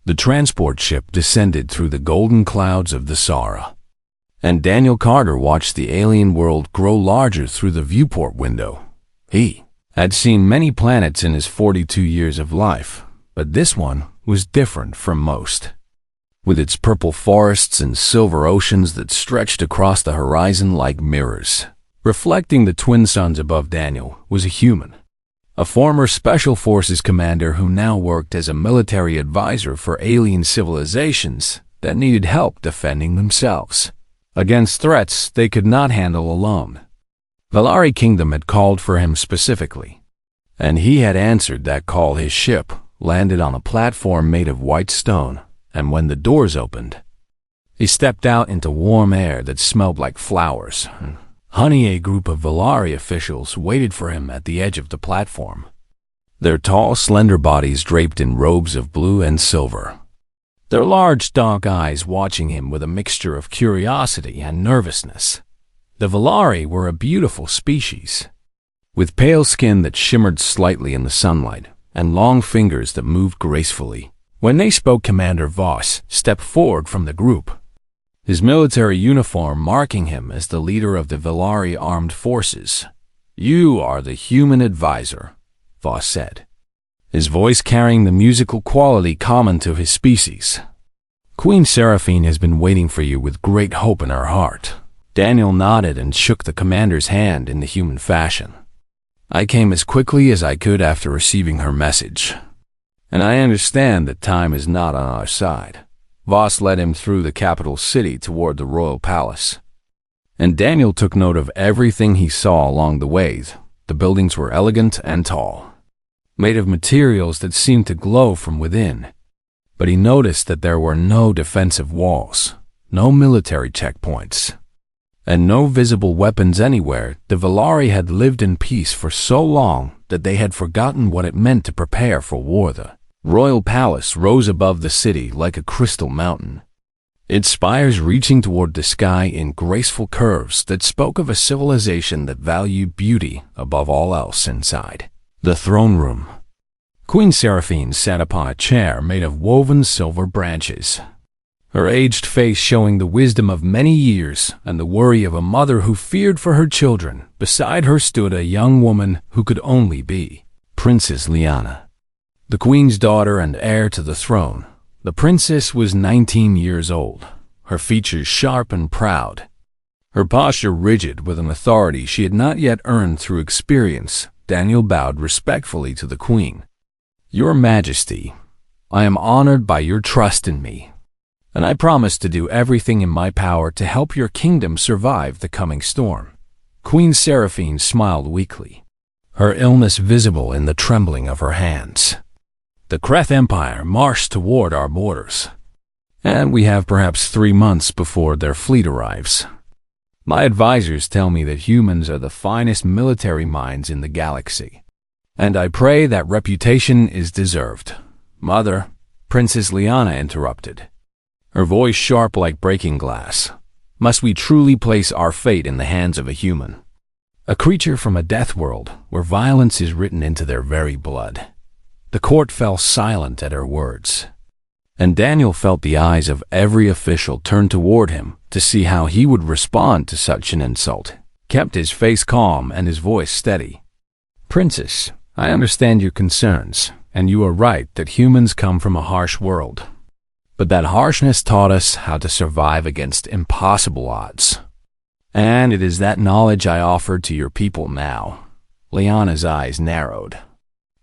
The transport ship descended through the golden clouds of the Sahara, and Daniel Carter watched the alien world grow larger through the viewport window. He had seen many planets in his 42 years of life, but this one was different from most. With its purple forests and silver oceans that stretched across the horizon like mirrors, reflecting the twin suns above Daniel was a human, a former Special Forces commander who now worked as a military advisor for alien civilizations that needed help defending themselves against threats they could not handle alone. Valari Kingdom had called for him specifically, and he had answered that call. His ship landed on a platform made of white stone, and when the doors opened, he stepped out into warm air that smelled like flowers. Honey, a group of Valari officials waited for him at the edge of the platform, their tall, slender bodies draped in robes of blue and silver, their large, dark eyes watching him with a mixture of curiosity and nervousness. The Valari were a beautiful species, with pale skin that shimmered slightly in the sunlight and long fingers that moved gracefully. When they spoke, Commander Voss stepped forward from the group, his military uniform marking him as the leader of the Valari armed forces. "You are the human advisor," Voss said, his voice carrying the musical quality common to his species. "Queen Seraphine has been waiting for you with great hope in her heart." Daniel nodded and shook the commander's hand in the human fashion. "I came as quickly as I could after receiving her message, and I understand that time is not on our side." Voss led him through the capital city toward the royal palace, and Daniel took note of everything he saw along the way. The buildings were elegant and tall, made of materials that seemed to glow from within, but he noticed that there were no defensive walls, no military checkpoints, and no visible weapons anywhere. The Valari had lived in peace for so long that they had forgotten what it meant to prepare for war. The royal palace rose above the city like a crystal mountain, its spires reaching toward the sky in graceful curves that spoke of a civilization that valued beauty above all else. Inside the throne room, Queen Seraphine sat upon a chair made of woven silver branches, her aged face showing the wisdom of many years and the worry of a mother who feared for her children. Beside her stood a young woman who could only be Princess Liana, the queen's daughter and heir to the throne. The princess was 19 years old, her features sharp and proud, her posture rigid with an authority she had not yet earned through experience. Daniel bowed respectfully to the queen. "Your Majesty, I am honored by your trust in me, and I promise to do everything in my power to help your kingdom survive the coming storm." Queen Seraphine smiled weakly, her illness visible in the trembling of her hands. "The Kreth Empire marched toward our borders, and we have perhaps 3 months before their fleet arrives. My advisors tell me that humans are the finest military minds in the galaxy, and I pray that reputation is deserved." "Mother," Princess Liana interrupted, her voice sharp like breaking glass, "must we truly place our fate in the hands of a human, a creature from a death world where violence is written into their very blood?" The court fell silent at her words, and Daniel felt the eyes of every official turn toward him to see how he would respond to such an insult. Kept his face calm and his voice steady. "Princess, I understand your concerns, and you are right that humans come from a harsh world. But that harshness taught us how to survive against impossible odds. And it is that knowledge I offer to your people now." Liana's eyes narrowed,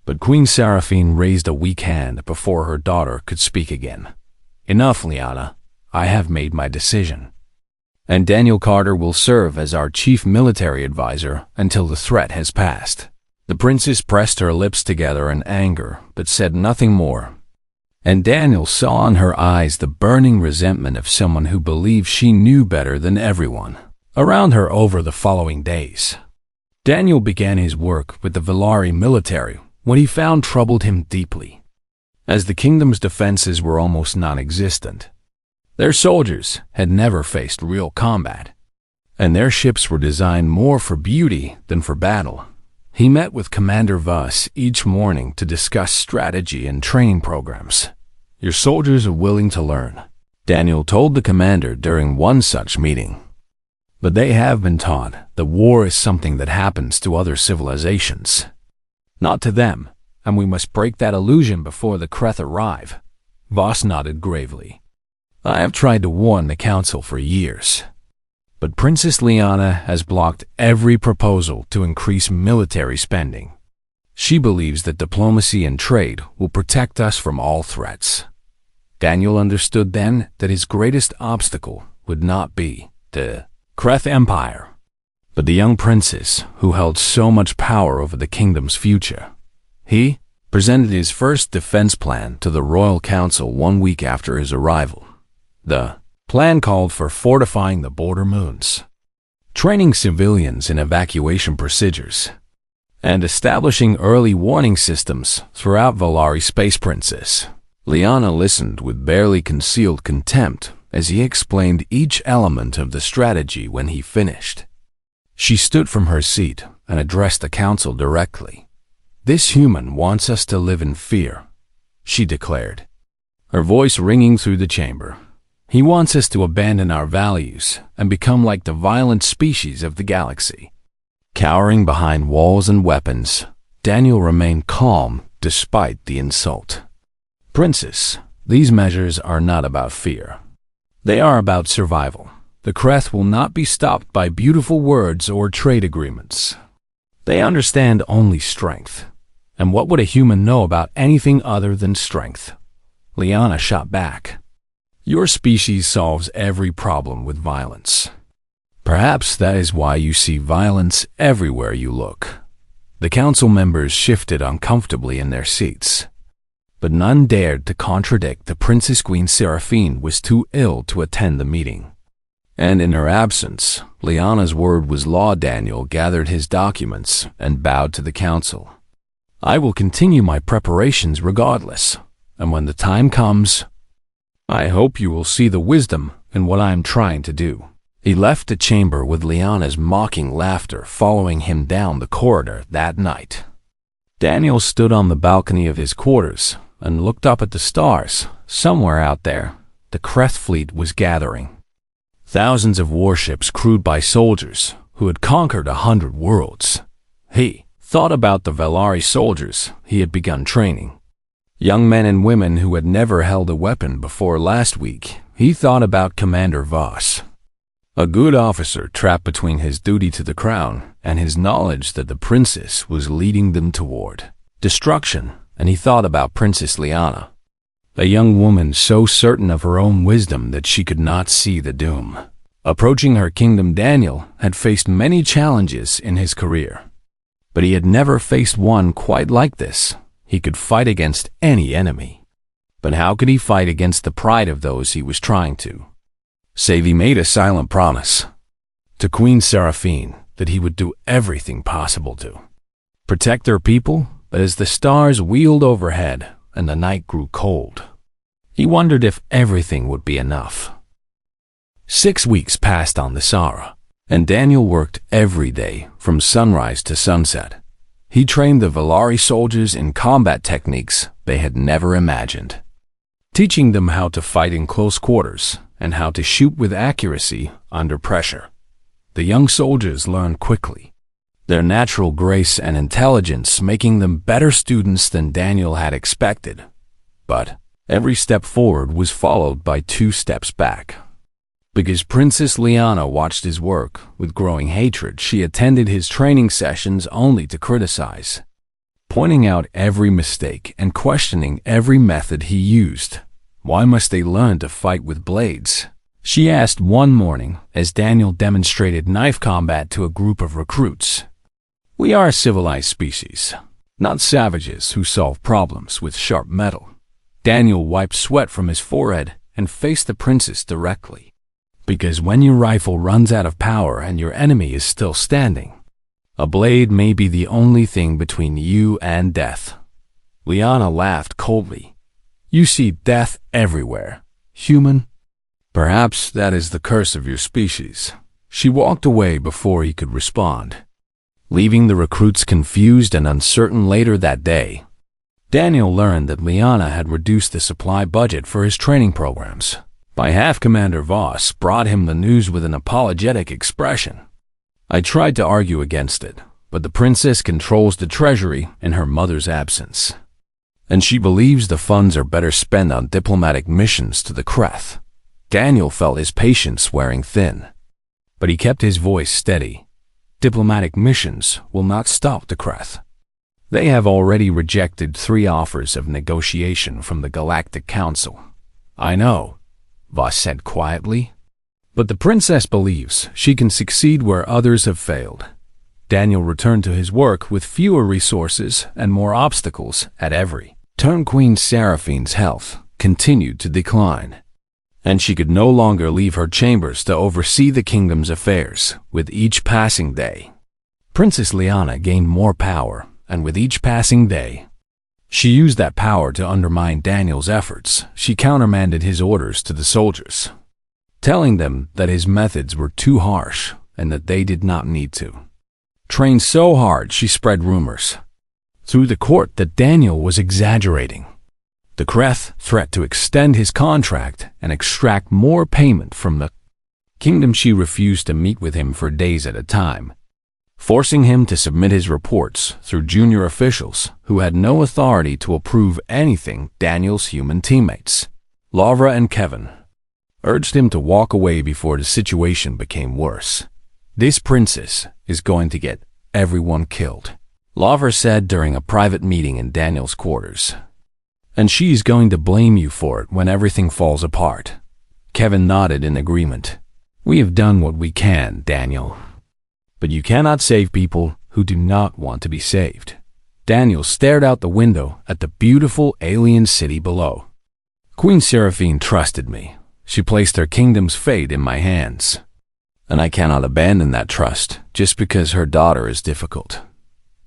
but Queen Seraphine raised a weak hand before her daughter could speak again. "Enough, Liana. I have made my decision, and Daniel Carter will serve as our chief military advisor until the threat has passed." The princess pressed her lips together in anger, but said nothing more, and Daniel saw in her eyes the burning resentment of someone who believed she knew better than everyone around her. Over the following days, Daniel began his work with the Valari military. What he found troubled him deeply, as the kingdom's defenses were almost non-existent. Their soldiers had never faced real combat, and their ships were designed more for beauty than for battle. He met with Commander Voss each morning to discuss strategy and training programs. Your soldiers are willing to learn, Daniel told the commander during one such meeting. But they have been taught that war is something that happens to other civilizations, not to them, and we must break that illusion before the Kreth arrive. Voss nodded gravely. I have tried to warn the council for years, but Princess Liana has blocked every proposal to increase military spending. She believes that diplomacy and trade will protect us from all threats. Daniel understood then that his greatest obstacle would not be the Kreth Empire, but the young princess who held so much power over the kingdom's future. He presented his first defense plan to the Royal Council 1 week after his arrival. The plan called for fortifying the border moons, training civilians in evacuation procedures, and establishing early warning systems throughout Valari Space Princess. Liana listened with barely concealed contempt as he explained each element of the strategy. When he finished, she stood from her seat and addressed the council directly. This human wants us to live in fear, she declared, her voice ringing through the chamber. He wants us to abandon our values and become like the violent species of the galaxy. Cowering behind walls and weapons, Daniel remained calm despite the insult. Princess, these measures are not about fear. They are about survival. The Kreth will not be stopped by beautiful words or trade agreements. They understand only strength. And what would a human know about anything other than strength? Liana shot back. Your species solves every problem with violence. Perhaps that is why you see violence everywhere you look. The council members shifted uncomfortably in their seats, but none dared to contradict. The Princess Queen Seraphine was too ill to attend the meeting, and in her absence, Liana's word was law. Daniel gathered his documents and bowed to the council. I will continue my preparations regardless, and when the time comes, I hope you will see the wisdom in what I am trying to do. He left the chamber with Liana's mocking laughter following him down the corridor that night. Daniel stood on the balcony of his quarters and looked up at the stars. Somewhere out there, the Kreth fleet was gathering. Thousands of warships crewed by soldiers who had conquered 100 worlds. He thought about the Valari soldiers he had begun training. Young men and women who had never held a weapon before last week. He thought about Commander Voss, a good officer trapped between his duty to the crown and his knowledge that the princess was leading them toward destruction. And he thought about Princess Liana, a young woman so certain of her own wisdom that she could not see the doom approaching her kingdom. Daniel had faced many challenges in his career, but he had never faced one quite like this. He could fight against any enemy, but how could he fight against the pride of those he was trying to save? He made a silent promise to Queen Seraphine that he would do everything possible to protect their people. But as the stars wheeled overhead and the night grew cold, he wondered if everything would be enough. 6 weeks passed on the Sara, and Daniel worked every day from sunrise to sunset. He trained the Valari soldiers in combat techniques they had never imagined, teaching them how to fight in close quarters and how to shoot with accuracy under pressure. The young soldiers learned quickly, their natural grace and intelligence making them better students than Daniel had expected. But every step forward was followed by 2 steps back. Because Princess Liana watched his work with growing hatred, she attended his training sessions only to criticize, pointing out every mistake and questioning every method he used. Why must they learn to fight with blades? She asked one morning as Daniel demonstrated knife combat to a group of recruits. We are a civilized species, not savages who solve problems with sharp metal. Daniel wiped sweat from his forehead and faced the princess directly. Because when your rifle runs out of power and your enemy is still standing, a blade may be the only thing between you and death. Liana laughed coldly. You see death everywhere, human. Perhaps that is the curse of your species. She walked away before he could respond, leaving the recruits confused and uncertain. Later that day, Daniel learned that Liana had reduced the supply budget for his training programs by half. Commander Voss brought him the news with an apologetic expression. I tried to argue against it, but the princess controls the treasury in her mother's absence, and she believes the funds are better spent on diplomatic missions to the Kreth. Daniel felt his patience wearing thin, but he kept his voice steady. Diplomatic missions will not stop the Kreth. They have already rejected 3 offers of negotiation from the Galactic Council. I know, Voss said quietly, but the princess believes she can succeed where others have failed. Daniel returned to his work with fewer resources and more obstacles at every turn. Queen Seraphine's health continued to decline, and she could no longer leave her chambers to oversee the kingdom's affairs. With each passing day, Princess Liana gained more power, and with each passing day, she used that power to undermine Daniel's efforts. She countermanded his orders to the soldiers, telling them that his methods were too harsh and that they did not need to train so hard. She spread rumors through the court that Daniel was exaggerating the Kreth threat to extend his contract and extract more payment from the kingdom. She refused to meet with him for days at a time, forcing him to submit his reports through junior officials who had no authority to approve anything. Daniel's human teammates, Lavra and Kevin, urged him to walk away before the situation became worse. This princess is going to get everyone killed, Lavra said during a private meeting in Daniel's quarters, and she's going to blame you for it when everything falls apart. Kevin nodded in agreement. We have done what we can, Daniel, but you cannot save people who do not want to be saved. Daniel stared out the window at the beautiful alien city below. Queen Seraphine trusted me. She placed her kingdom's fate in my hands, and I cannot abandon that trust just because her daughter is difficult.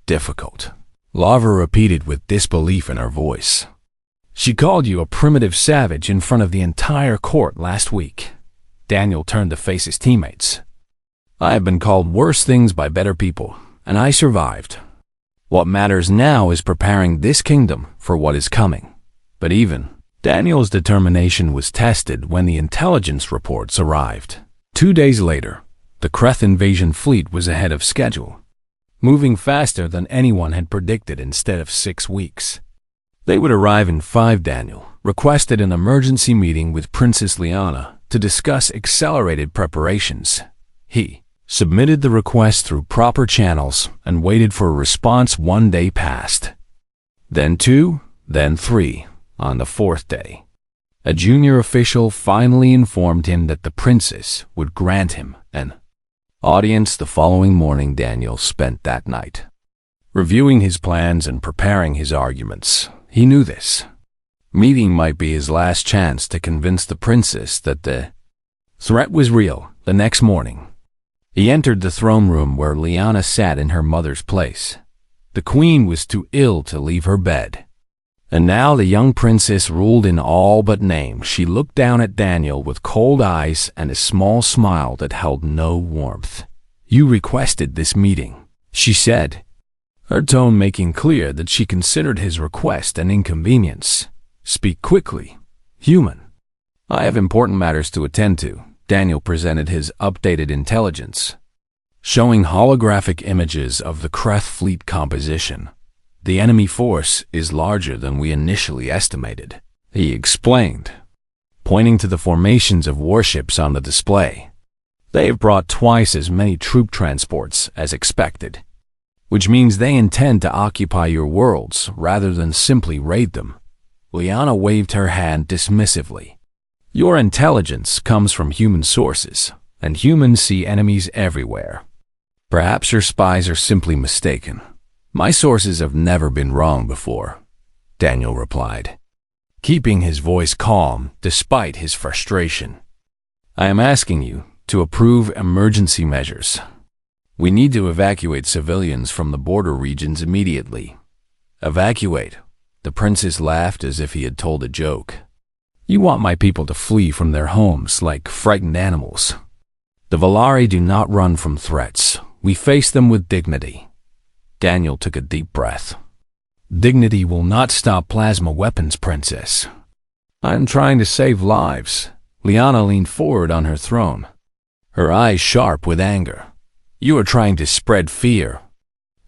Difficult, Lavra repeated with disbelief in her voice. She called you a primitive savage in front of the entire court last week. Daniel turned to face his teammates. I have been called worse things by better people, and I survived. What matters now is preparing this kingdom for what is coming. But even Daniel's determination was tested when the intelligence reports arrived. 2 days later, the Kreth invasion fleet was ahead of schedule, moving faster than anyone had predicted. Instead of 6 weeks, they would arrive in 5. Daniel requested an emergency meeting with Princess Liana to discuss accelerated preparations. He submitted the request through proper channels and waited for a response. 1 day passed, then 2, then 3. On the 4th day, a junior official finally informed him that the princess would grant him an audience the following morning. Daniel spent that night reviewing his plans and preparing his arguments. He knew this meeting might be his last chance to convince the princess that the threat was real. The next morning, he entered the throne room where Liana sat in her mother's place. The queen was too ill to leave her bed, and now the young princess ruled in all but name. She looked down at Daniel with cold eyes and a small smile that held no warmth. You requested this meeting, she said, her tone making clear that she considered his request an inconvenience. Speak quickly, human. I have important matters to attend to. Daniel presented his updated intelligence, showing holographic images of the Kreth fleet composition. The enemy force is larger than we initially estimated, he explained, pointing to the formations of warships on the display. They have brought twice as many troop transports as expected, which means they intend to occupy your worlds rather than simply raid them. Liana waved her hand dismissively. Your intelligence comes from human sources, and humans see enemies everywhere. Perhaps your spies are simply mistaken. My sources have never been wrong before, Daniel replied, keeping his voice calm despite his frustration. I am asking you to approve emergency measures. We need to evacuate civilians from the border regions immediately. Evacuate? The princess laughed as if he had told a joke. You want my people to flee from their homes like frightened animals. The Valari do not run from threats. We face them with dignity. Daniel took a deep breath. Dignity will not stop plasma weapons, Princess. I am trying to save lives. Liana leaned forward on her throne, her eyes sharp with anger. You are trying to spread fear.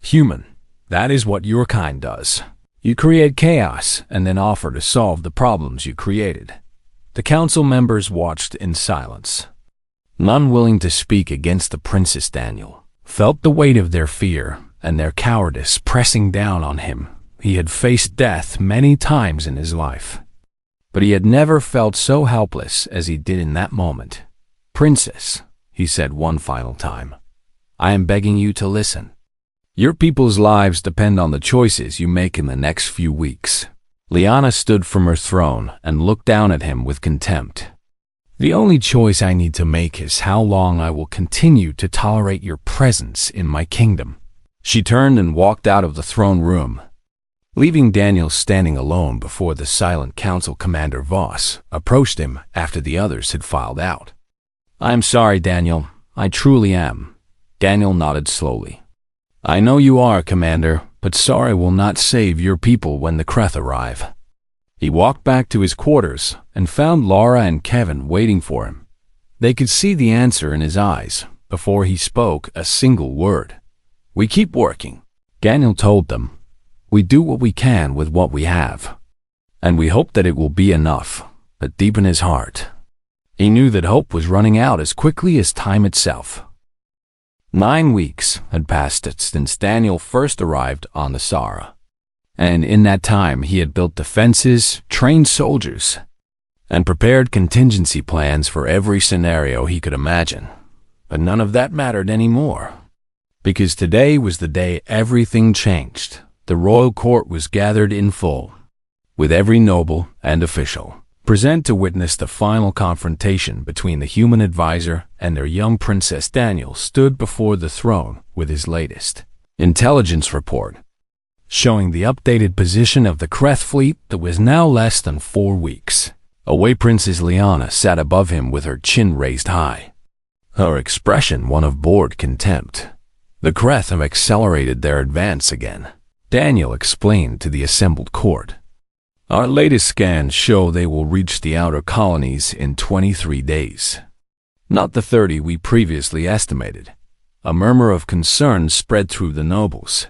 Human, that is what your kind does. You create chaos and then offer to solve the problems you created. The council members watched in silence. None willing to speak against the Princess. Daniel felt the weight of their fear and their cowardice pressing down on him. He had faced death many times in his life, but he had never felt so helpless as he did in that moment. Princess, he said one final time, I am begging you to listen. Your people's lives depend on the choices you make in the next few weeks. Liana stood from her throne and looked down at him with contempt. The only choice I need to make is how long I will continue to tolerate your presence in my kingdom. She turned and walked out of the throne room, leaving Daniel standing alone before the silent council. Commander Voss approached him after the others had filed out. I am sorry, Daniel. I truly am. Daniel nodded slowly. I know you are, Commander, but sorry will not save your people when the Kreth arrive. He walked back to his quarters and found Laura and Kevin waiting for him. They could see the answer in his eyes before he spoke a single word. We keep working, Daniel told them. We do what we can with what we have, and we hope that it will be enough. But deep in his heart, he knew that hope was running out as quickly as time itself. 9 weeks had passed since Daniel first arrived on the Sara, and in that time he had built defenses, trained soldiers, and prepared contingency plans for every scenario he could imagine. But none of that mattered anymore, because today was the day everything changed. The royal court was gathered in full, with every noble and official present to witness the final confrontation between the human advisor and their young princess. Daniel stood before the throne with his latest intelligence report, showing the updated position of the Kreth fleet that was now less than 4 weeks away. Princess Liana sat above him with her chin raised high, her expression one of bored contempt. The Kreth have accelerated their advance again, Daniel explained to the assembled court. Our latest scans show they will reach the outer colonies in 23 days, not the 30 we previously estimated. A murmur of concern spread through the nobles,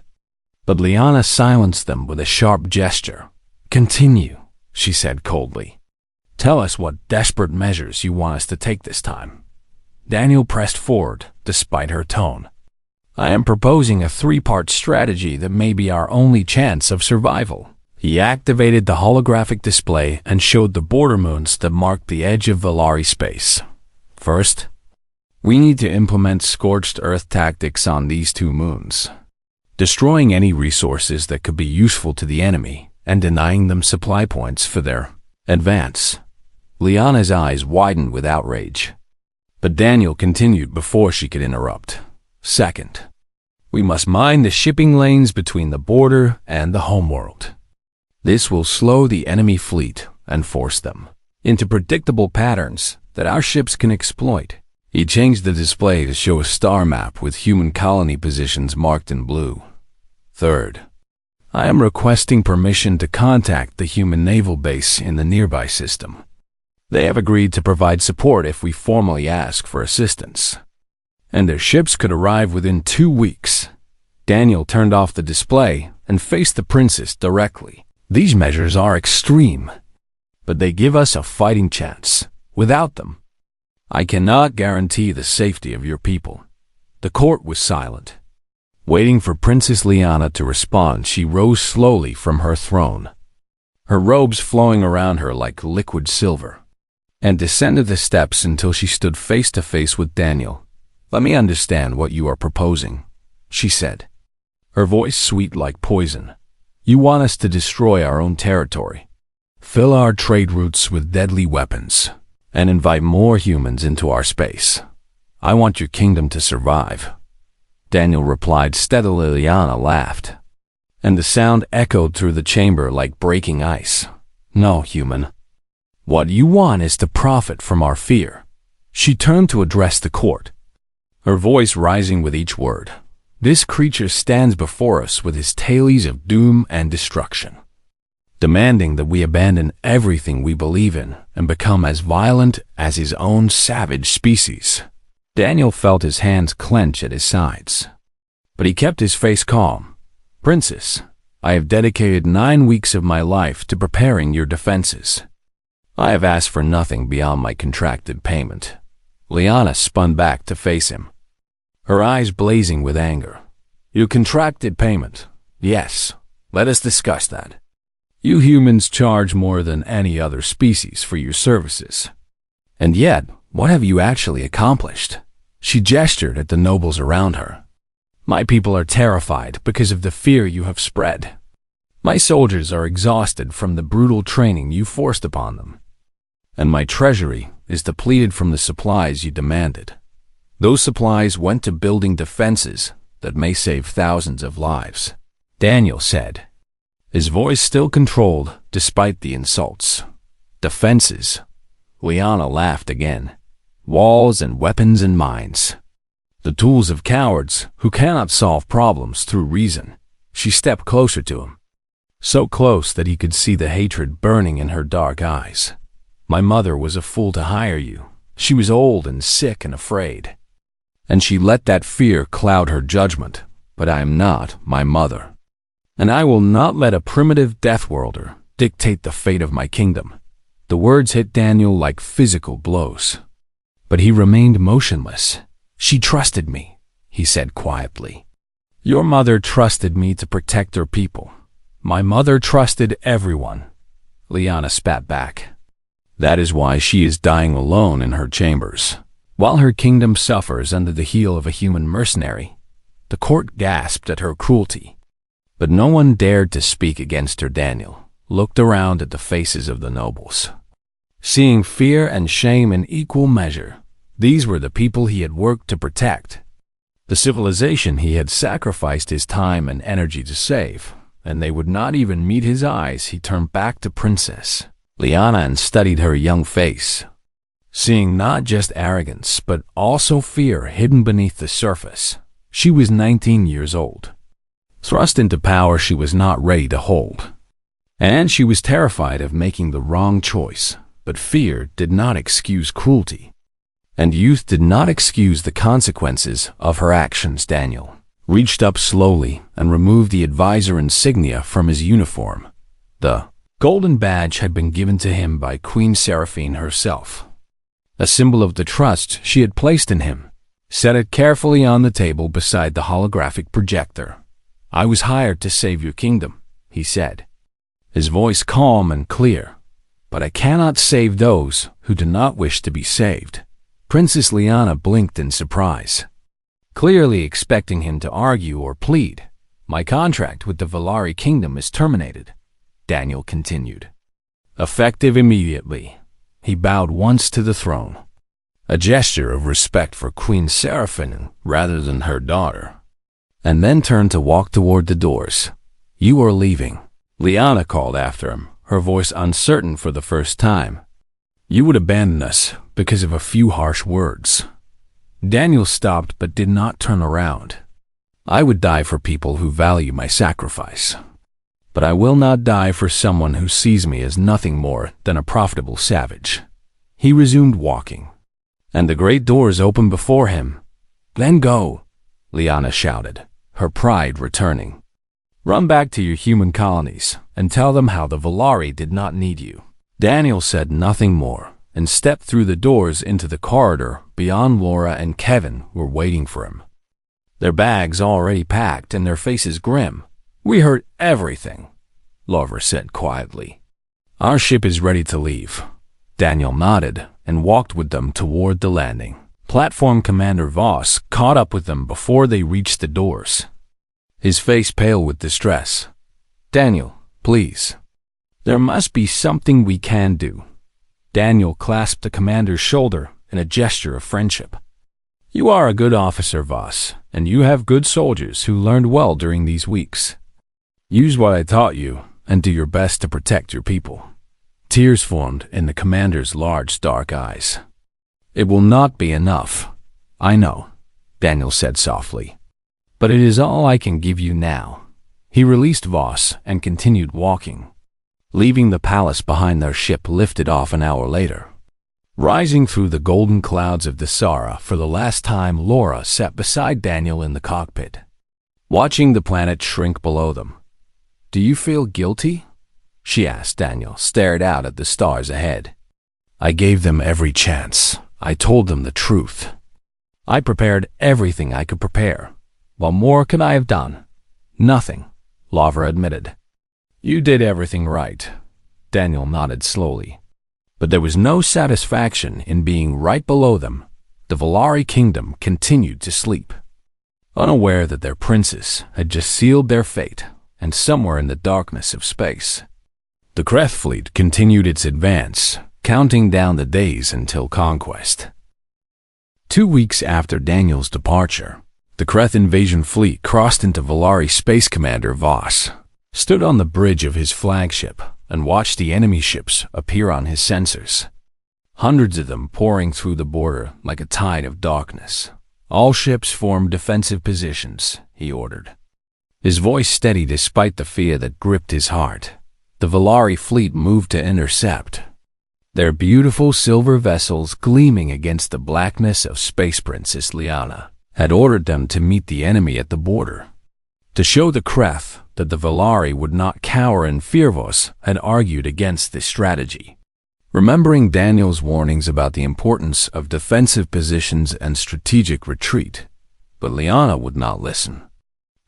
but Liana silenced them with a sharp gesture. Continue, she said coldly. Tell us what desperate measures you want us to take this time. Daniel pressed forward despite her tone. I am proposing a 3-part strategy that may be our only chance of survival. He activated the holographic display and showed the border moons that marked the edge of Valari space. First, we need to implement scorched earth tactics on these 2 moons, destroying any resources that could be useful to the enemy and denying them supply points for their advance. Liana's eyes widened with outrage, but Daniel continued before she could interrupt. Second, we must mine the shipping lanes between the border and the homeworld. This will slow the enemy fleet and force them into predictable patterns that our ships can exploit. He changed the display to show a star map with human colony positions marked in blue. Third, I am requesting permission to contact the human naval base in the nearby system. They have agreed to provide support if we formally ask for assistance, and their ships could arrive within 2 weeks. Daniel turned off the display and faced the princess directly. These measures are extreme, but they give us a fighting chance. Without them, I cannot guarantee the safety of your people. The court was silent. Waiting for Princess Liana to respond, she rose slowly from her throne, her robes flowing around her like liquid silver, and descended the steps until she stood face to face with Daniel. Let me understand what you are proposing, she said, her voice sweet like poison. You want us to destroy our own territory, fill our trade routes with deadly weapons, and invite more humans into our space. I want your kingdom to survive. Daniel replied steadily. Liana laughed, and the sound echoed through the chamber like breaking ice. No, human. What you want is to profit from our fear. She turned to address the court, her voice rising with each word. This creature stands before us with his tales of doom and destruction, demanding that we abandon everything we believe in and become as violent as his own savage species. Daniel felt his hands clench at his sides, but he kept his face calm. Princess, I have dedicated 9 weeks of my life to preparing your defenses. I have asked for nothing beyond my contracted payment. Liana spun back to face him, her eyes blazing with anger. You contracted payment? Yes, let us discuss that. You humans charge more than any other species for your services. And yet, what have you actually accomplished? She gestured at the nobles around her. My people are terrified because of the fear you have spread. My soldiers are exhausted from the brutal training you forced upon them. And my treasury is depleted from the supplies you demanded. Those supplies went to building defenses that may save thousands of lives, Daniel said, his voice still controlled despite the insults. Defenses. Liana laughed again. Walls and weapons and mines. The tools of cowards who cannot solve problems through reason. She stepped closer to him, so close that he could see the hatred burning in her dark eyes. My mother was a fool to hire you. She was old and sick and afraid, and she let that fear cloud her judgment. But I am not my mother, and I will not let a primitive deathworlder dictate the fate of my kingdom. The words hit Daniel like physical blows, but he remained motionless. She trusted me, he said quietly. Your mother trusted me to protect her people. My mother trusted everyone. Liana spat back. That is why she is dying alone in her chambers, while her kingdom suffers under the heel of a human mercenary. The court gasped at her cruelty, but no one dared to speak against her. Daniel looked around at the faces of the nobles, seeing fear and shame in equal measure. These were the people he had worked to protect, the civilization he had sacrificed his time and energy to save, and they would not even meet his eyes. He turned back to Princess Liana and studied her young face, seeing not just arrogance but also fear hidden beneath the surface. She was 19 years old. Thrust into power she was not ready to hold, and she was terrified of making the wrong choice. But fear did not excuse cruelty, and youth did not excuse the consequences of her actions. Daniel reached up slowly and removed the advisor insignia from his uniform. The golden badge had been given to him by Queen Seraphine herself, a symbol of the trust she had placed in him. Set it carefully on the table beside the holographic projector. I was hired to save your kingdom, he said, his voice calm and clear. But I cannot save those who do not wish to be saved. Princess Liana blinked in surprise, clearly expecting him to argue or plead. My contract with the Valari kingdom is terminated, Daniel continued. Effective immediately. He bowed once to the throne, a gesture of respect for Queen Seraphine rather than her daughter, and then turned to walk toward the doors. You are leaving, Liana called after him, her voice uncertain for the first time. You would abandon us because of a few harsh words. Daniel stopped but did not turn around. I would die for people who value my sacrifice, but I will not die for someone who sees me as nothing more than a profitable savage. He resumed walking, and the great doors opened before him. Then go, Liana shouted, her pride returning. Run back to your human colonies and tell them how the Valari did not need you. Daniel said nothing more and stepped through the doors into the corridor beyond. Laura and Kevin were waiting for him, their bags already packed and their faces grim. We heard everything, Laura said quietly. Our ship is ready to leave. Daniel nodded and walked with them toward the landing. Platform Commander Voss caught up with them before they reached the doors, his face pale with distress. Daniel, please. There must be something we can do. Daniel clasped the commander's shoulder in a gesture of friendship. You are a good officer, Voss, and you have good soldiers who learned well during these weeks. Use what I taught you and do your best to protect your people. Tears formed in the commander's large, dark eyes. It will not be enough. I know, Daniel said softly. but it is all I can give you now." He released Voss and continued walking, leaving the palace behind. Their ship lifted off an hour later. Rising through the golden clouds of the Sara for the last time, Laura sat beside Daniel in the cockpit, watching the planet shrink below them. "Do you feel guilty?" she asked. Daniel stared out at the stars ahead. "I gave them every chance. I told them the truth. I prepared everything I could prepare. What more could I have done?" "Nothing," Laura admitted. "You did everything right." Daniel nodded slowly. But there was no satisfaction in being right below them. The Volari kingdom continued to sleep, unaware that their princess had just sealed their fate, and somewhere in the darkness of space, the Kreth fleet continued its advance, counting down the days until conquest. 2 weeks after Daniel's departure, the Kreth invasion fleet crossed into Volari. Space Commander Voss stood on the bridge of his flagship and watched the enemy ships appear on his sensors, hundreds of them pouring through the border like a tide of darkness. "All ships form defensive positions," he ordered, his voice steady despite the fear that gripped his heart. The Volari fleet moved to intercept, their beautiful silver vessels gleaming against the blackness of Space. Princess Liana had ordered them to meet the enemy at the border. To show the Kreth that the Volari would not cower in fear, Voss had argued against this strategy, remembering Daniel's warnings about the importance of defensive positions and strategic retreat. But Liana would not listen,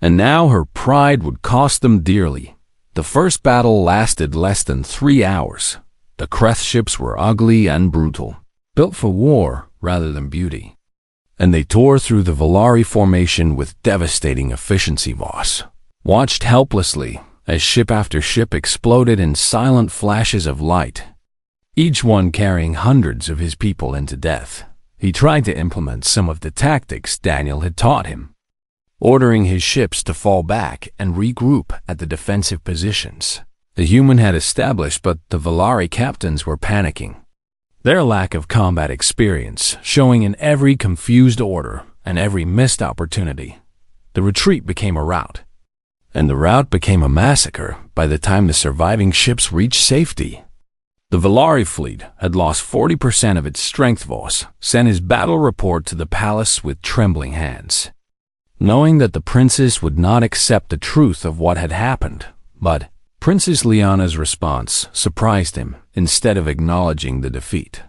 and now her pride would cost them dearly. The first battle lasted less than 3 hours. The Kreth ships were ugly and brutal, built for war rather than beauty, and they tore through the Volari formation with devastating efficiency. Voss watched helplessly as ship after ship exploded in silent flashes of light, each one carrying hundreds of his people into death. He tried to implement some of the tactics Daniel had taught him, ordering his ships to fall back and regroup at the defensive positions the human had established, but the Volari captains were panicking, their lack of combat experience showing in every confused order and every missed opportunity. The retreat became a rout, and the rout became a massacre by the time the surviving ships reached safety. The Volari fleet had lost 40% of its strength. Voss sent his battle report to the palace with trembling hands, knowing that the princess would not accept the truth of what had happened. But Princess Liana's response surprised him. Instead of acknowledging the defeat,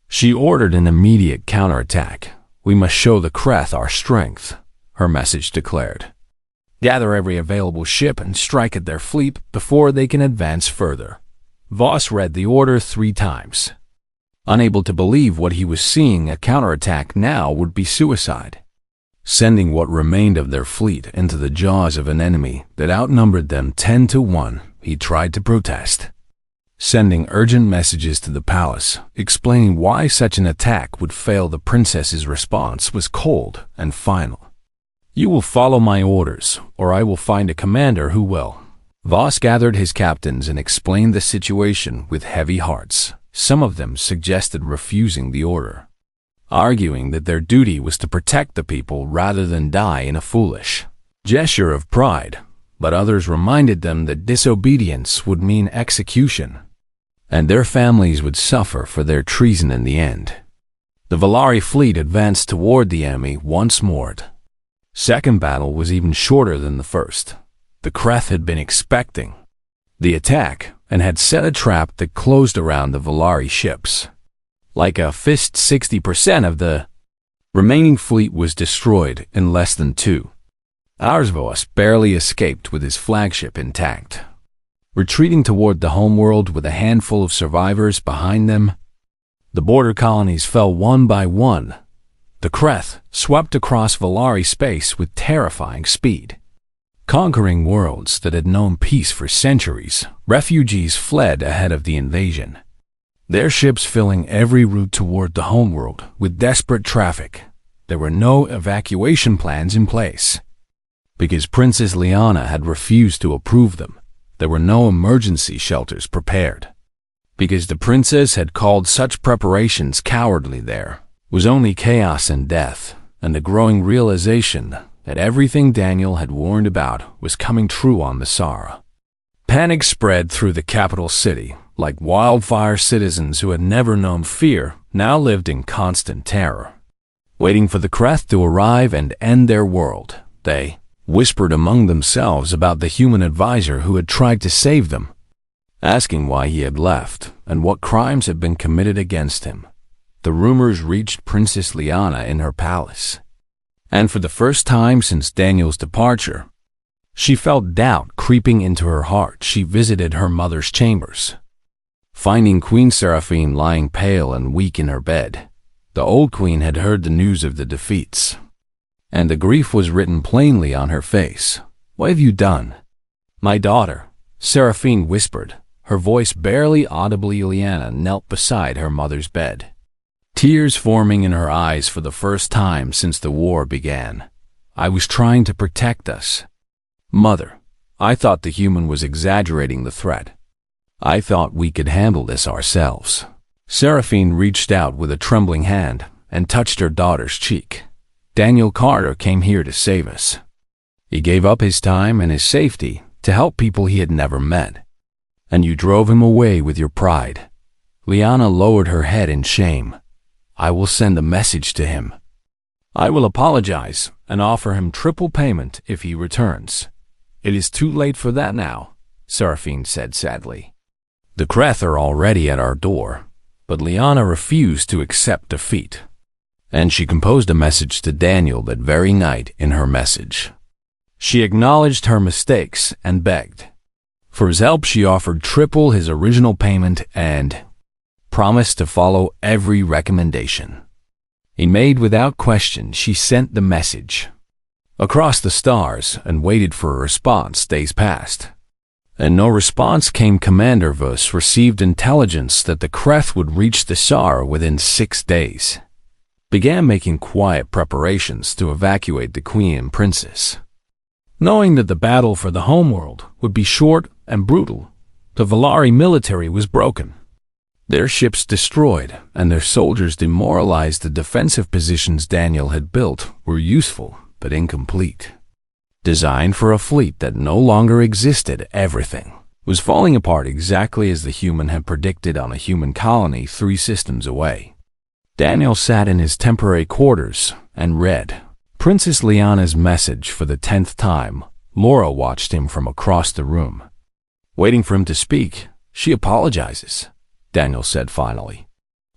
she ordered an immediate counterattack. "We must show the Kreth our strength," her message declared. "Gather every available ship and strike at their fleet before they can advance further." Voss read the order 3 times, unable to believe what he was seeing. A counterattack now would be suicide, sending what remained of their fleet into the jaws of an enemy that outnumbered them 10 to 1. He tried to protest, sending urgent messages to the palace, explaining why such an attack would fail. The princess's response was cold and final. "You will follow my orders, or I will find a commander who will." Voss gathered his captains and explained the situation with heavy hearts. Some of them suggested refusing the order, arguing that their duty was to protect the people rather than die in a foolish gesture of pride. But others reminded them that disobedience would mean execution, and their families would suffer for their treason in the end. The Volari fleet advanced toward the enemy once more. Second battle was even shorter than the first. The Kreth had been expecting the attack and had set a trap that closed around the Volari ships. Like a fist, 60% of the remaining fleet was destroyed in less than 2 hours. Voss barely escaped with his flagship intact, retreating toward the homeworld with a handful of survivors behind them. The border colonies fell one by one. The Kreth swept across Volari space with terrifying speed, conquering worlds that had known peace for centuries. Refugees fled ahead of the invasion, their ships filling every route toward the homeworld with desperate traffic. There were no evacuation plans in place, because Princess Liana had refused to approve them. There were no emergency shelters prepared, because the princess had called such preparations cowardly. There was only chaos and death, and a growing realization that everything Daniel had warned about was coming true on the Sara. Panic spread through the capital city. Like wildfire, citizens who had never known fear now lived in constant terror. Waiting for the Kreth to arrive and end their world, they whispered among themselves about the human advisor who had tried to save them, asking why he had left and what crimes had been committed against him. The rumors reached Princess Liana in her palace, and for the first time since Daniel's departure, she felt doubt creeping into her heart. She visited her mother's chambers, finding Queen Seraphine lying pale and weak in her bed. The old queen had heard the news of the defeats, and the grief was written plainly on her face. "What have you done?" "My daughter," Seraphine whispered, her voice barely audibly. Liana knelt beside her mother's bed, tears forming in her eyes for the first time since the war began. "I was trying to protect us. Mother, I thought the human was exaggerating the threat. I thought we could handle this ourselves." Seraphine reached out with a trembling hand and touched her daughter's cheek. "Daniel Carter came here to save us. He gave up his time and his safety to help people he had never met. And you drove him away with your pride." Liana lowered her head in shame. "I will send a message to him. I will apologize and offer him triple payment if he returns." "It is too late for that now," Seraphine said sadly. "The Kreth are already at our door." But Liana refused to accept defeat, and she composed a message to Daniel that very night. In her message, she acknowledged her mistakes and begged for his help. She offered triple his original payment and promised to follow every recommendation he made without question. She sent the message across the stars and waited for a response. Days passed, and no response came. Commander Vos received intelligence that the Kreth would reach the Sara within 6 days, began making quiet preparations to evacuate the Queen and Princess. Knowing that the battle for the homeworld would be short and brutal, the Valari military was broken, their ships destroyed, and their soldiers demoralized. The defensive positions Daniel had built were useful but incomplete. Designed for a fleet that no longer existed, everything was falling apart exactly as the human had predicted on a human colony 3 systems away. Daniel sat in his temporary quarters and read Princess Liana's message for the 10th time. Laura watched him from across the room, waiting for him to speak. "She apologizes," Daniel said finally.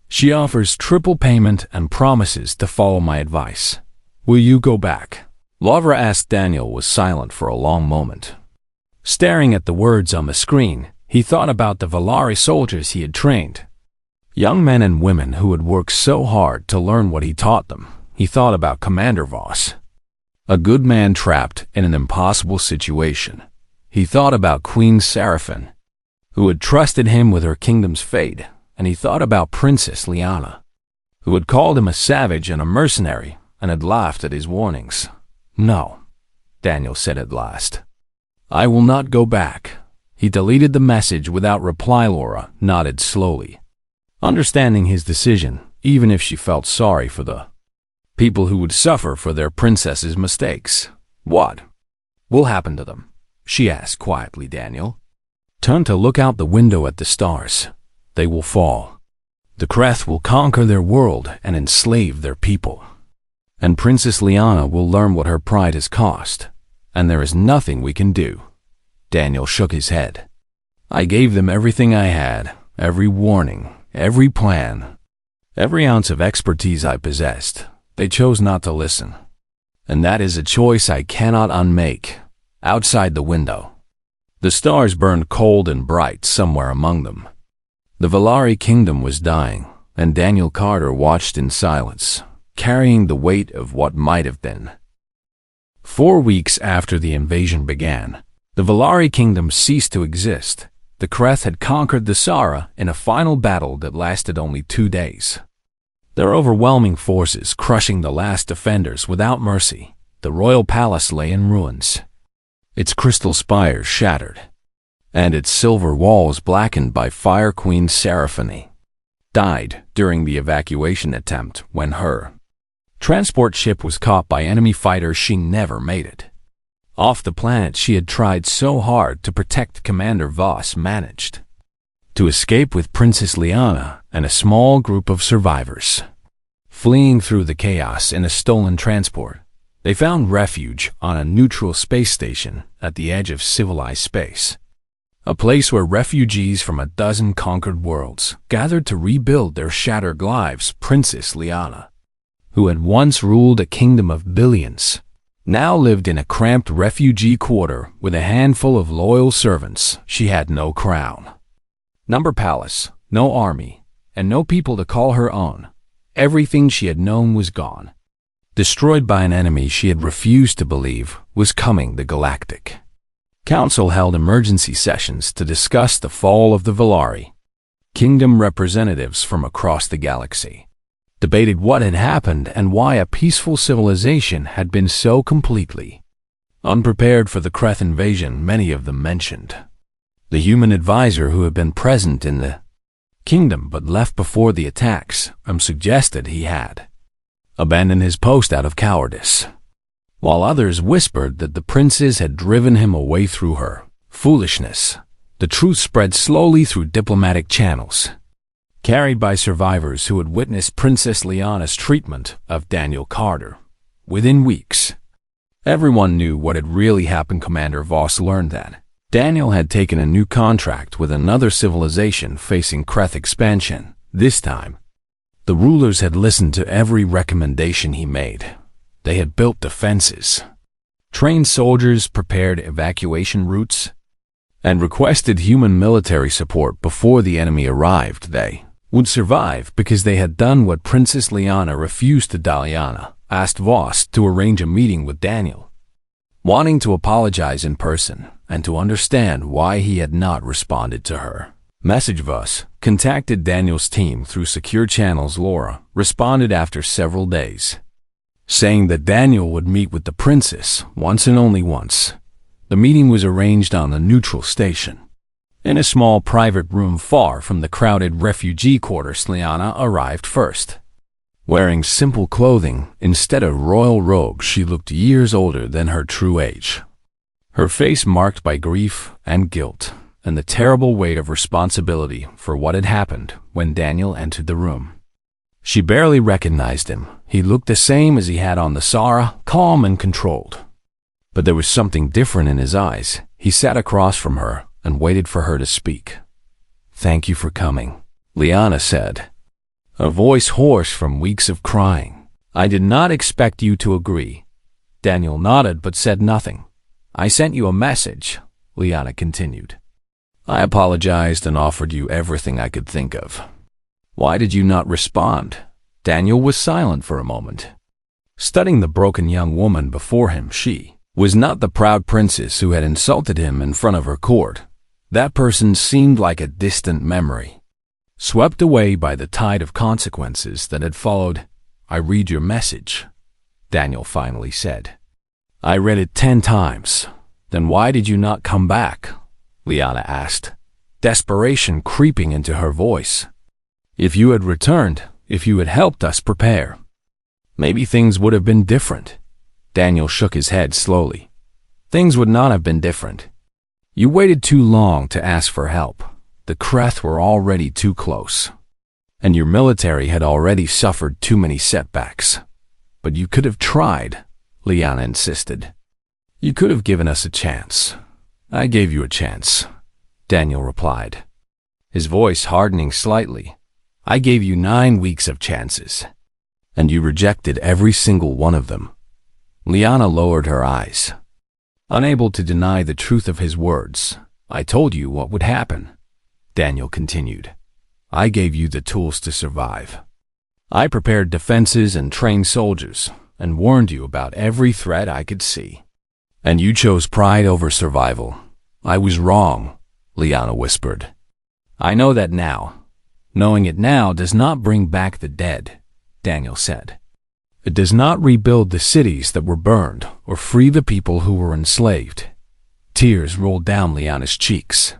"She offers triple payment and promises to follow my advice. Will you go back?" Laura asked. Daniel was silent for a long moment. Staring at the words on the screen, he thought about the Valari soldiers he had trained, young men and women who had worked so hard to learn what he taught them. He thought about Commander Vos, a good man trapped in an impossible situation. He thought about Queen Seraphine, who had trusted him with her kingdom's fate, and he thought about Princess Liana, who had called him a savage and a mercenary and had laughed at his warnings. "No," Daniel said at last. "I will not go back." He deleted the message without reply. Laura nodded slowly, understanding his decision, even if she felt sorry for the people who would suffer for their princess's mistakes. "What will happen to them?" she asked quietly. Daniel turned to look out the window at the stars. "They will fall. The Kreth will conquer their world and enslave their people. And Princess Liana will learn what her pride has cost, and there is nothing we can do." Daniel shook his head. "I gave them everything I had, every warning, every plan, every ounce of expertise I possessed. They chose not to listen. And that is a choice I cannot unmake." Outside the window, the stars burned cold and bright somewhere among them. The Valari kingdom was dying, and Daniel Carter watched in silence, carrying the weight of what might have been. 4 weeks after the invasion began, the Valari kingdom ceased to exist. The Kreth had conquered the Sara in a final battle that lasted only 2 days. Their overwhelming forces crushing the last defenders without mercy. The royal palace lay in ruins, its crystal spires shattered, and its silver walls blackened by fire. Queen Seraphine died during the evacuation attempt when her transport ship was caught by enemy fighters. She never made it. Off the planet she had tried so hard to protect, Commander Voss managed to escape with Princess Liana and a small group of survivors. Fleeing through the chaos in a stolen transport, they found refuge on a neutral space station at the edge of civilized space, a place where refugees from a dozen conquered worlds gathered to rebuild their shattered lives. Princess Liana, who had once ruled a kingdom of billions, now lived in a cramped refugee quarter with a handful of loyal servants. She had no crown, no palace, no army, and no people to call her own. Everything she had known was gone, destroyed by an enemy she had refused to believe was coming. The Galactic Council held emergency sessions to discuss the fall of the Villari. Kingdom representatives from across the galaxy debated what had happened and why a peaceful civilization had been so completely unprepared for the Kreth invasion. Many of them mentioned the human advisor who had been present in the kingdom but left before the attacks, suggested he had abandoned his post out of cowardice, while others whispered that the princes had driven him away through her foolishness. The truth spread slowly through diplomatic channels, carried by survivors who had witnessed Princess Liana's treatment of Daniel Carter. Within weeks, everyone knew what had really happened. Commander Voss learned that Daniel had taken a new contract with another civilization facing Kreth expansion. This time, the rulers had listened to every recommendation he made. They had built defenses, trained soldiers, prepared evacuation routes, and requested human military support before the enemy arrived. They would survive because they had done what Princess Liana refused to. Liana asked Voss to arrange a meeting with Daniel, wanting to apologize in person and to understand why he had not responded to her message. Voss contacted Daniel's team through secure channels. Laura responded after several days, saying that Daniel would meet with the princess once and only once. The meeting was arranged on a neutral station, in a small private room far from the crowded refugee quarters. Liana arrived first, wearing simple clothing instead of royal robes. She looked years older than her true age, her face marked by grief and guilt and the terrible weight of responsibility for what had happened. When Daniel entered the room, she barely recognized him. He looked the same as he had on the Sara, calm and controlled, but there was something different in his eyes. He sat across from her and waited for her to speak. "Thank you for coming," Liana said, a voice hoarse from weeks of crying. "I did not expect you to agree." Daniel nodded but said nothing. "I sent you a message," Liana continued. "I apologized and offered you everything I could think of. Why did you not respond?" Daniel was silent for a moment, studying the broken young woman before him. She was not the proud princess who had insulted him in front of her court. That person seemed like a distant memory, swept away by the tide of consequences that had followed. "I read your message," Daniel finally said. "I read it 10 times. Then why did you not come back?" Liana asked, desperation creeping into her voice. "If you had returned, if you had helped us prepare, maybe things would have been different." Daniel shook his head slowly. "Things would not have been different. You waited too long to ask for help. The Kreth were already too close, and your military had already suffered too many setbacks. But you could have tried," Liana insisted. "You could have given us a chance." "I gave you a chance," Daniel replied, his voice hardening slightly. "I gave you 9 weeks of chances, and you rejected every single one of them." Liana lowered her eyes, unable to deny the truth of his words. "I told you what would happen," Daniel continued. "I gave you the tools to survive. I prepared defenses and trained soldiers, and warned you about every threat I could see. And you chose pride over survival. I was wrong," Liana whispered. "I know that now. Knowing it now does not bring back the dead," Daniel said. "It does not rebuild the cities that were burned or free the people who were enslaved." Tears rolled down Liana's cheeks,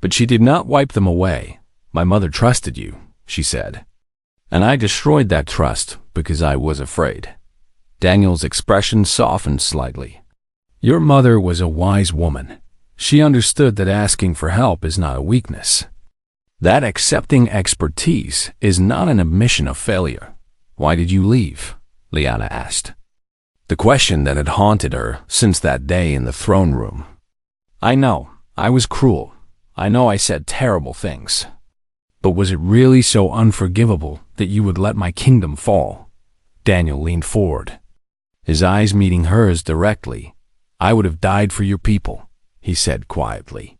but she did not wipe them away. "My mother trusted you," she said, And I destroyed that trust because I was afraid. Daniel's expression softened slightly. Your mother was a wise woman. She understood that asking for help is not a weakness. That accepting expertise is not an admission of failure. Why did you leave? Liana asked. The question that had haunted her since that day in the throne room. I know, I was cruel. I know I said terrible things. But was it really so unforgivable that you would let my kingdom fall? Daniel leaned forward, his eyes meeting hers directly. I would have died for your people, he said quietly.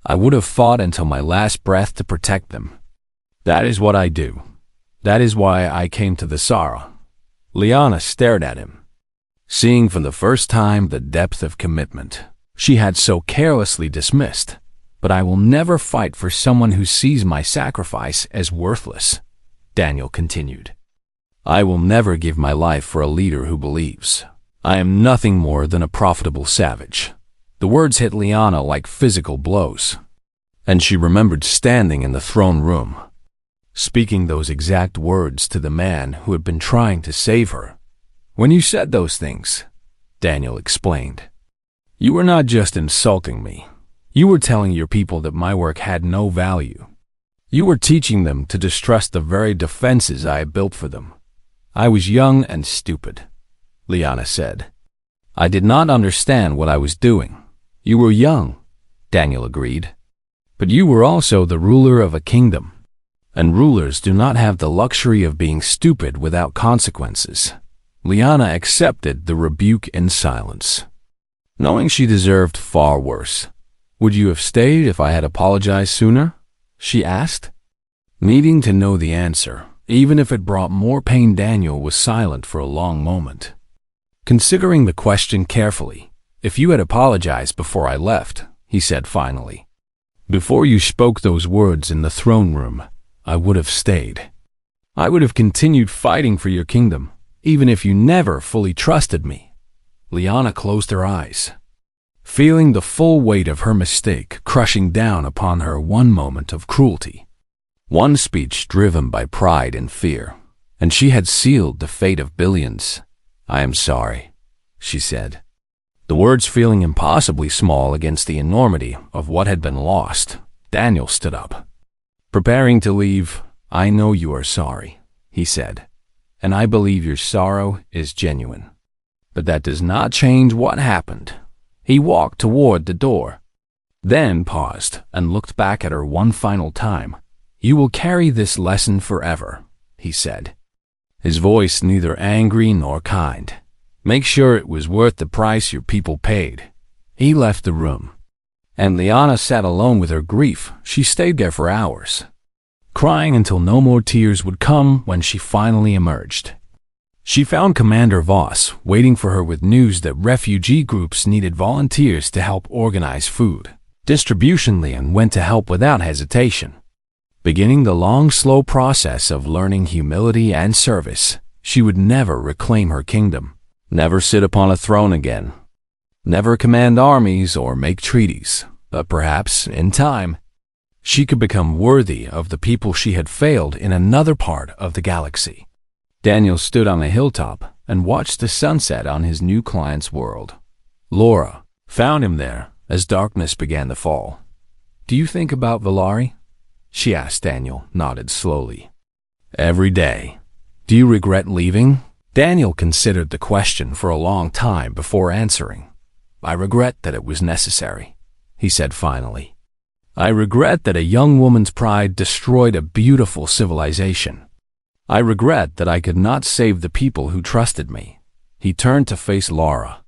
I would have fought until my last breath to protect them. That is what I do. That is why I came to the Sara. Liana stared at him, seeing for the first time the depth of commitment she had so carelessly dismissed. But I will never fight for someone who sees my sacrifice as worthless, Daniel continued. I will never give my life for a leader who believes I am nothing more than a profitable savage. The words hit Liana like physical blows, and she remembered standing in the throne room, speaking those exact words to the man who had been trying to save her. When you said those things, Daniel explained, you were not just insulting me. You were telling your people that my work had no value. You were teaching them to distrust the very defenses I had built for them. I was young and stupid, Liana said. I did not understand what I was doing. You were young, Daniel agreed. But you were also the ruler of a kingdom, and rulers do not have the luxury of being stupid without consequences. Liana accepted the rebuke in silence, knowing she deserved far worse. Would you have stayed if I had apologized sooner? She asked. Needing to know the answer, even if it brought more pain, Daniel was silent for a long moment, considering the question carefully. If you had apologized before I left, he said finally, before you spoke those words in the throne room, I would have stayed. I would have continued fighting for your kingdom, even if you never fully trusted me. Liana closed her eyes, feeling the full weight of her mistake crushing down upon her. One moment of cruelty, one speech driven by pride and fear, and she had sealed the fate of billions. I am sorry, she said, the words feeling impossibly small against the enormity of what had been lost. Daniel stood up, preparing to leave. I know you are sorry, he said, and I believe your sorrow is genuine. But that does not change what happened. He walked toward the door, then paused and looked back at her one final time. You will carry this lesson forever, he said, his voice neither angry nor kind. Make sure it was worth the price your people paid. He left the room, and Liana sat alone with her grief. She stayed there for hours, crying until no more tears would come. When she finally emerged, she found Commander Voss waiting for her with news that refugee groups needed volunteers to help organize food distribution. Lian went to help without hesitation, beginning the long, slow process of learning humility and service. She would never reclaim her kingdom, never sit upon a throne again, never command armies or make treaties, but perhaps, in time, she could become worthy of the people she had failed in another part of the galaxy. Daniel stood on a hilltop and watched the sunset on his new client's world. Laura found him there as darkness began to fall. Do you think about Valari? She asked. Daniel nodded slowly. Every day. Do you regret leaving? Daniel considered the question for a long time before answering. I regret that it was necessary, he said finally. I regret that a young woman's pride destroyed a beautiful civilization. I regret that I could not save the people who trusted me. He turned to face Laura,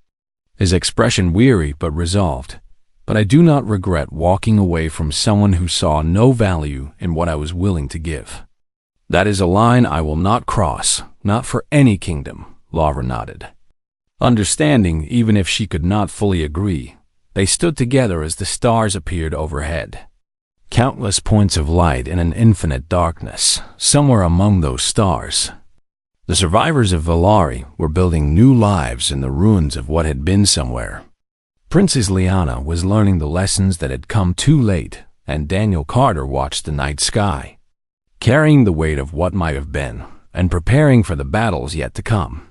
his expression weary but resolved. But I do not regret walking away from someone who saw no value in what I was willing to give. That is a line I will not cross, not for any kingdom, Laura nodded. Understanding, even if she could not fully agree, they stood together as the stars appeared overhead. Countless points of light in an infinite darkness, somewhere among those stars. The survivors of Valari were building new lives in the ruins of what had been somewhere. Princess Liana was learning the lessons that had come too late, and Daniel Carter watched the night sky, carrying the weight of what might have been and preparing for the battles yet to come.